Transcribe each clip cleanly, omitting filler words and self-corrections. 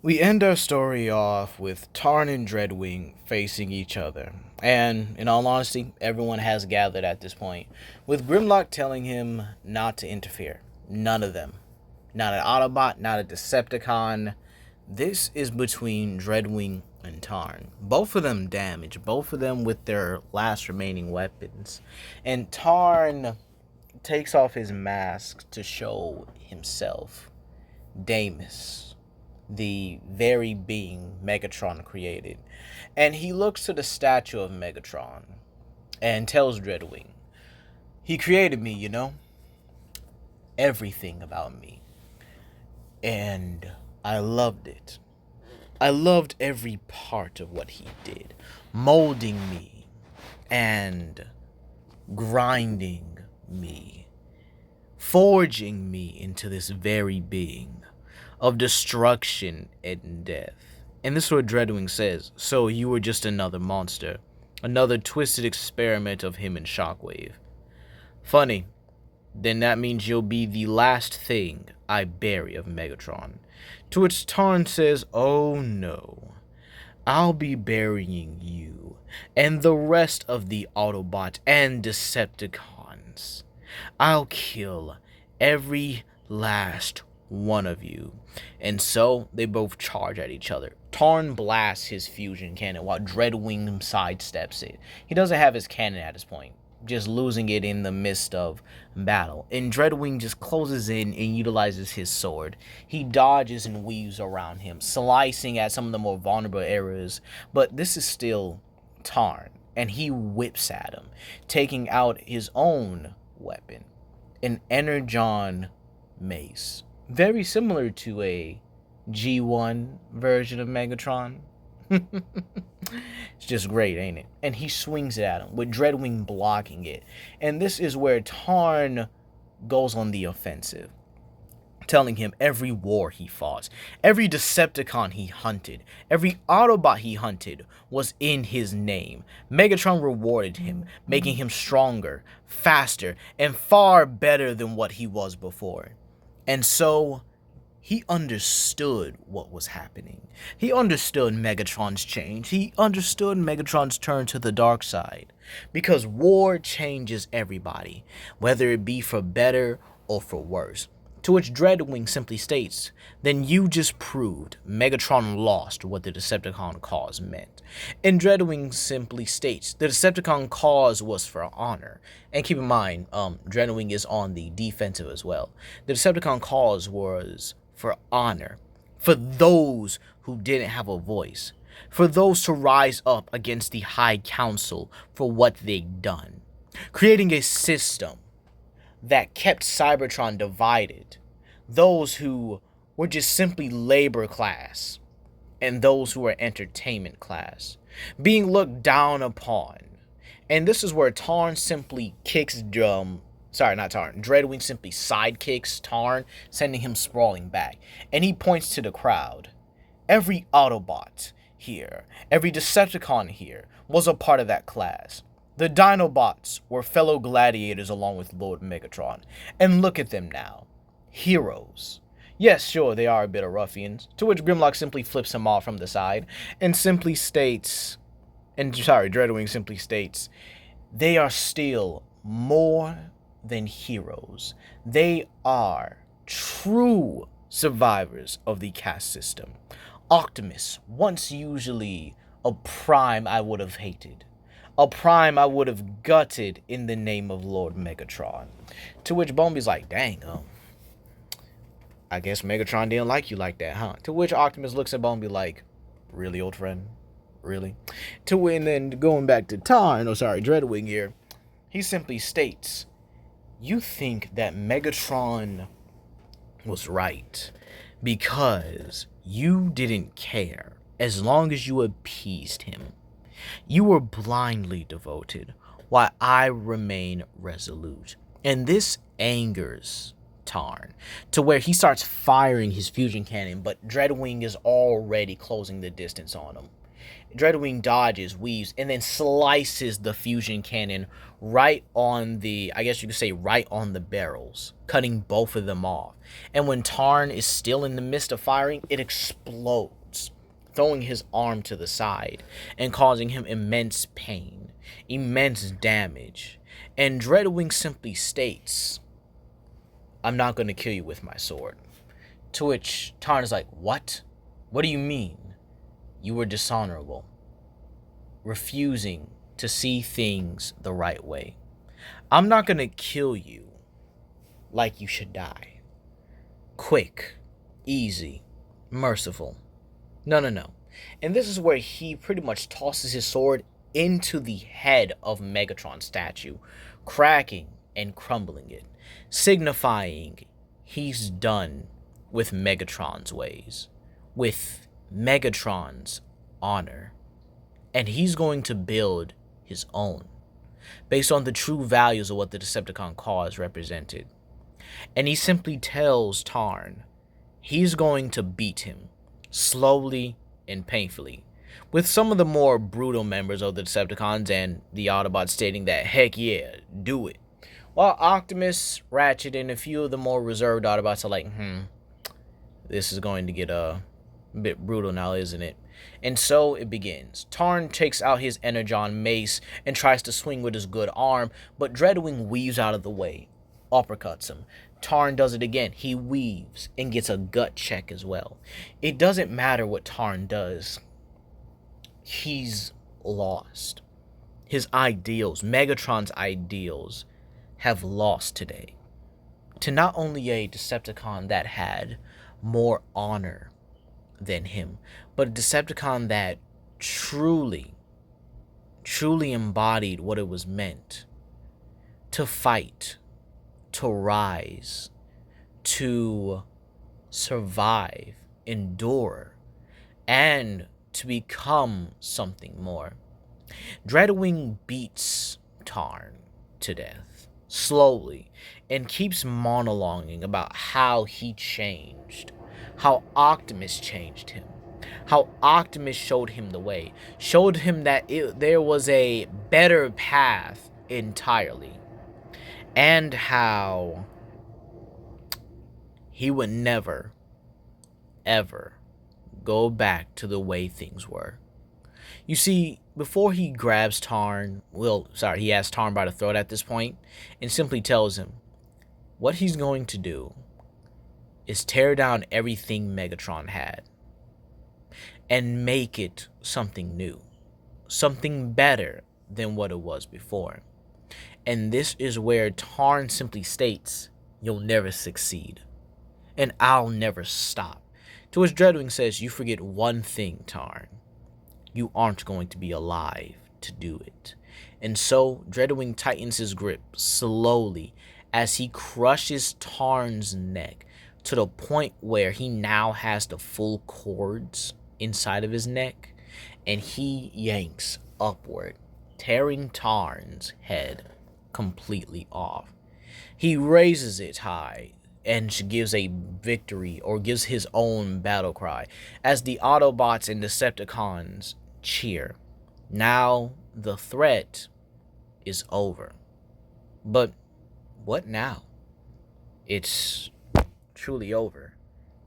We end our story off with Tarn and Dreadwing facing each other. And, in all honesty, everyone has gathered at this point, with Grimlock telling him not to interfere. None of them. Not an Autobot, not a Decepticon. This is between Dreadwing and Tarn. Both of them damaged, both of them with their last remaining weapons. And Tarn takes off his mask to show himself. Damus, the very being Megatron created. And he looks to the statue of Megatron and tells Dreadwing, he created me, everything about me. And I loved it. I loved every part of what he did, molding me and grinding me, forging me into this very being of destruction and death. And this is what Dreadwing says. So you were just another monster. Another twisted experiment of him and Shockwave. Funny. Then that means you'll be the last thing I bury of Megatron. To which Tarn says, oh no. I'll be burying you and the rest of the Autobots and Decepticons. I'll kill every last one of you. And so they both charge at each other. Tarn blasts his fusion cannon while Dreadwing sidesteps it. He doesn't have his cannon at this point, just losing it in the midst of battle. And Dreadwing just closes in and utilizes his sword. He dodges and weaves around him, slicing at some of the more vulnerable areas. But this is still Tarn, and he whips at him, taking out his own weapon, an Energon mace. Very similar to a G1 version of Megatron. It's just great, ain't it? And he swings it at him, with Dreadwing blocking it. And this is where Tarn goes on the offensive, telling him every war he fought, every Decepticon he hunted, every Autobot he hunted was in his name. Megatron rewarded him, making him stronger, faster, and far better than what he was before. And so he understood what was happening. He understood Megatron's change. He understood Megatron's turn to the dark side. Because war changes everybody, whether it be for better or for worse. To which Dreadwing simply states, then you just proved Megatron lost what the Decepticon cause meant. And Dreadwing simply states, the Decepticon cause was for honor. And keep in mind, Dreadwing is on the defensive as well. The Decepticon cause was for honor, for those who didn't have a voice, for those to rise up against the High Council for what they'd done, creating a system that kept Cybertron divided, those who were just simply labor class and those who were entertainment class, being looked down upon. And this is where Tarn simply kicks Dreadwing simply sidekicks Tarn, sending him sprawling back. And he points to the crowd. Every Autobot here, every Decepticon here was a part of that class. The Dinobots were fellow gladiators along with Lord Megatron. And look at them now. Heroes. Yes, sure, they are a bit of ruffians. To which Grimlock simply flips him off from the side and simply states, Dreadwing simply states, they are still more than heroes. They are true survivors of the caste system. Optimus, once usually a prime I would have hated. A prime I would have gutted in the name of Lord Megatron. To which Boneby's like, dang, I guess Megatron didn't like you like that, huh? To which Optimus looks at Boneby like, really, old friend? Really? And then going back to Dreadwing here, he simply states, you think that Megatron was right because you didn't care as long as you appeased him. You were blindly devoted, while I remain resolute. And this angers Tarn, to where he starts firing his fusion cannon, but Dreadwing is already closing the distance on him. Dreadwing dodges, weaves, and then slices the fusion cannon right on the, I guess you could say, right on the barrels, cutting both of them off. And when Tarn is still in the midst of firing, it explodes, throwing his arm to the side and causing him immense pain, immense damage. And Dreadwing simply states, "I'm not going to kill you with my sword." To which Tarn is like, "What? What do you mean? You were dishonorable, refusing to see things the right way. I'm not going to kill you like you should die. Quick, easy, merciful. No, no, no." And this is where he pretty much tosses his sword into the head of Megatron's statue, cracking and crumbling it, signifying he's done with Megatron's ways, with Megatron's honor, and he's going to build his own based on the true values of what the Decepticon cause represented. And he simply tells Tarn he's going to beat him slowly and painfully, with some of the more brutal members of the Decepticons and the Autobots stating that heck yeah, do it, while Optimus, Ratchet, and a few of the more reserved Autobots are like, this is going to get a bit brutal now, isn't it? And so it begins. Tarn takes out his Energon mace and tries to swing with his good arm, but Dreadwing weaves out of the way, uppercuts him. Tarn does it again. He weaves and gets a gut check as well. It doesn't matter what Tarn does. He's lost. His ideals, Megatron's ideals, have lost today to not only a Decepticon that had more honor than him, but a Decepticon that truly embodied what it was meant to fight, to rise, to survive, endure, and to become something more. Dreadwing beats Tarn to death, slowly, and keeps monologuing about how he changed, how Optimus changed him, how Optimus showed him the way, showed him that there was a better path entirely, and how he would never, ever go back to the way things were. You see, before he grabs Tarn, he has Tarn by the throat at this point, and simply tells him what he's going to do is tear down everything Megatron had and make it something new, something better than what it was before. And this is where Tarn simply states, "You'll never succeed, and I'll never stop." To which Dreadwing says, "You forget one thing, Tarn. You aren't going to be alive to do it." And so Dreadwing tightens his grip slowly as he crushes Tarn's neck to the point where he now has the full cords inside of his neck, and he yanks upward, tearing Tarn's head completely off. He raises it high and gives a victory, or gives his own battle cry, as the Autobots and Decepticons cheer. Now the threat is over. But what now? It's truly over.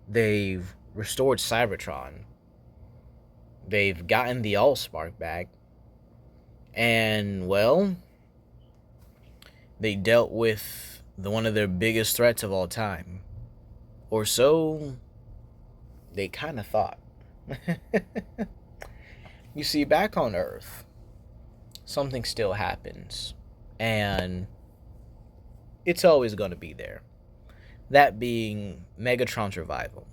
They've restored Cybertron. They've gotten the Allspark back. And, well, they dealt with one of their biggest threats of all time. Or so they kind of thought. You see, back on Earth, something still happens. And it's always going to be there. That being Megatron's revival.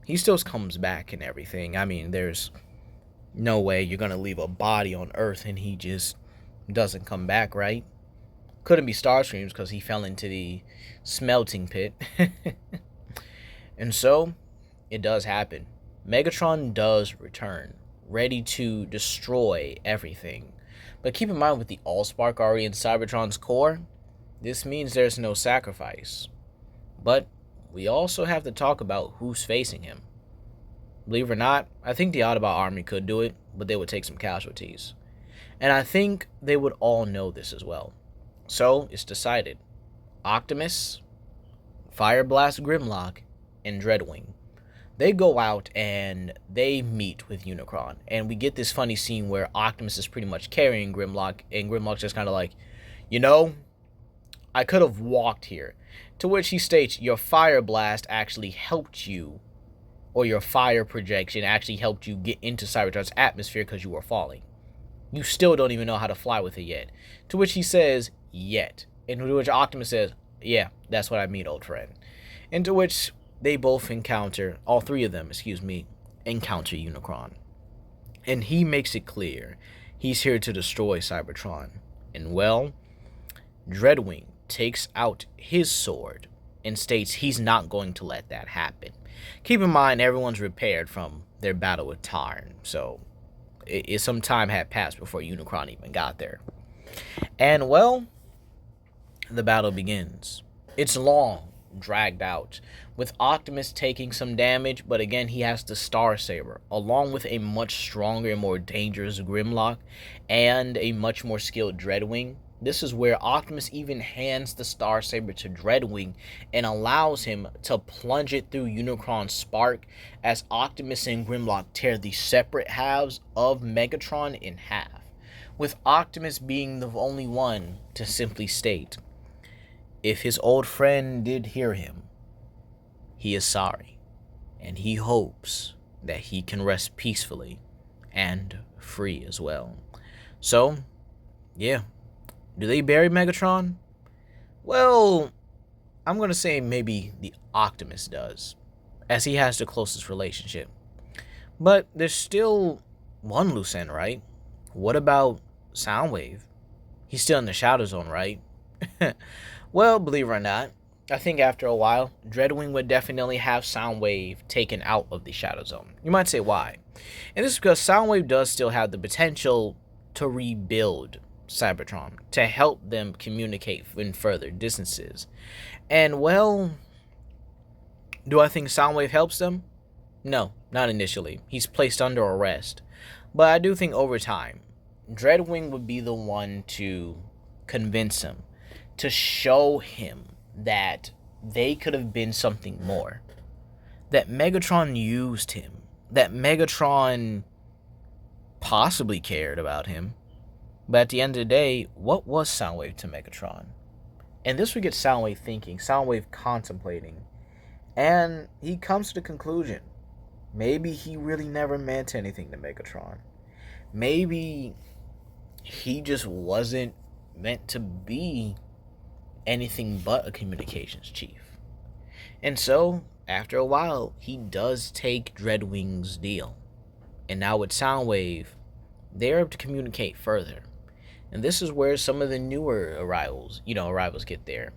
He still comes back and everything. I mean, there's no way you're going to leave a body on Earth and he just doesn't come back, right? Couldn't be Starscream's because he fell into the smelting pit. And so, it does happen. Megatron does return, ready to destroy everything. But keep in mind, with the Allspark already in Cybertron's core, this means there's no sacrifice. But we also have to talk about who's facing him. Believe it or not, I think the Autobot army could do it, but they would take some casualties. And I think they would all know this as well. So, it's decided. Optimus, Fireblast Grimlock, and Dreadwing. They go out and they meet with Unicron. And we get this funny scene where Optimus is pretty much carrying Grimlock, and Grimlock's just kind of like, you know, I could have walked here. To which he states, your Fire Blast actually helped you, or your fire projection actually helped you get into Cybertron's atmosphere because you were falling. You still don't even know how to fly with it yet. To which he says, yet. And to which Optimus says, yeah, that's what I mean, old friend. And to which they both encounter, all three of them, encounter Unicron. And he makes it clear he's here to destroy Cybertron. And well, Dreadwing takes out his sword and states he's not going to let that happen. Keep in mind, everyone's repaired from their battle with Tarn, so some time had passed before Unicron even got there. And well, the battle begins. It's long, dragged out, with Optimus taking some damage, but again, he has the Star Saber, along with a much stronger and more dangerous Grimlock, and a much more skilled Dreadwing. This is where Optimus even hands the Star Saber to Dreadwing and allows him to plunge it through Unicron's spark as Optimus and Grimlock tear the separate halves of Megatron in half, with Optimus being the only one to simply state, if his old friend did hear him, he is sorry, and he hopes that he can rest peacefully and free as well. So, yeah. Do they bury Megatron? Well, I'm going to say maybe the Optimus does, as he has the closest relationship. But there's still one loose end, right? What about Soundwave? He's still in the Shadow Zone, right? Well, believe it or not, I think after a while, Dreadwing would definitely have Soundwave taken out of the Shadow Zone. You might say why. And this is because Soundwave does still have the potential to rebuild Cybertron, to help them communicate in further distances. And well, do I think Soundwave helps them? No, not initially. He's placed under arrest. But I do think over time, Dreadwing would be the one to convince him, to show him that they could have been something more. That Megatron used him. That Megatron possibly cared about him. But at the end of the day, what was Soundwave to Megatron? And this would get Soundwave thinking, Soundwave contemplating. And he comes to the conclusion, maybe he really never meant anything to Megatron. Maybe he just wasn't meant to be anything but a communications chief. And so, after a while, he does take Dreadwing's deal. And now with Soundwave, they're able to communicate further. And this is where some of the newer arrivals get there.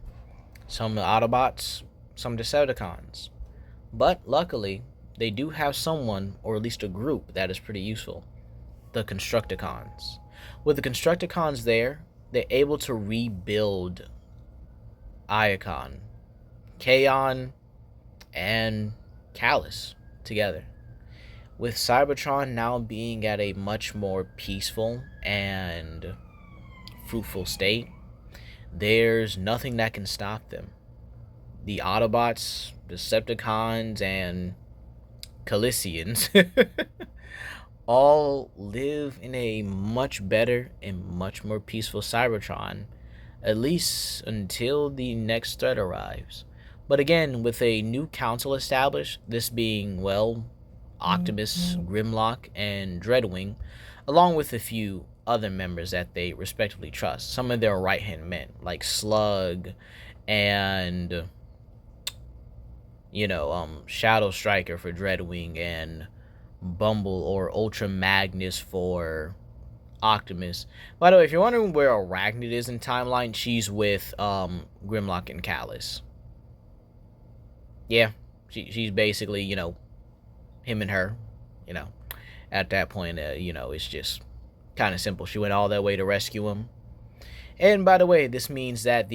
Some Autobots, some Decepticons. But luckily, they do have someone, or at least a group, that is pretty useful. The Constructicons. With the Constructicons there, they're able to rebuild Iacon, Kaon, and Callus together. With Cybertron now being at a much more peaceful and fruitful state, there's nothing that can stop them. The Autobots, Decepticons, and Calicians all live in a much better and much more peaceful Cybertron, at least until the next threat arrives. But again, with a new council established, this being, well, Optimus, Grimlock, and Dreadwing, along with a few other members that they respectively trust. Some of their right-hand men, like Slug and, Shadow Striker for Dreadwing, and Bumble or Ultra Magnus for Optimus. By the way, if you're wondering where Arachnid is in timeline, she's with Grimlock and Callus. Yeah, she's basically, him and her, at that point, it's just kind of simple. She went all that way to rescue him. And by the way, this means that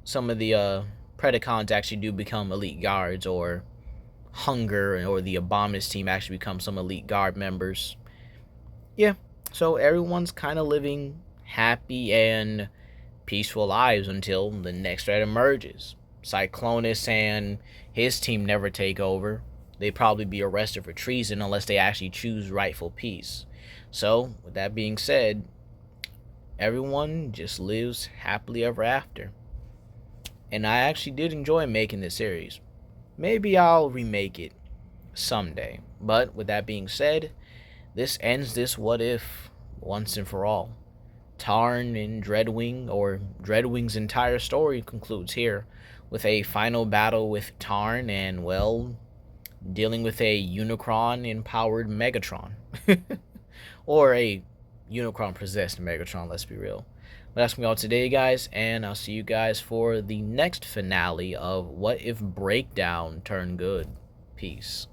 some of the Predacons actually do become elite guards or Hunger or the Abominus team actually become some elite guard members. Yeah, so everyone's kind of living happy and peaceful lives until the next threat emerges. Cyclonus and his team never take over. They'd probably be arrested for treason unless they actually choose rightful peace. So, with that being said, everyone just lives happily ever after. And I actually did enjoy making this series. Maybe I'll remake it someday. But with that being said, this ends this what if once and for all. Tarn and Dreadwing, or Dreadwing's entire story, concludes here with a final battle with Tarn and, well, dealing with a Unicron empowered Megatron. Or a Unicron possessed Megatron, let's be real. But that's me all today, guys, and I'll see you guys for the next finale of What If Breakdown Turned Good. Peace.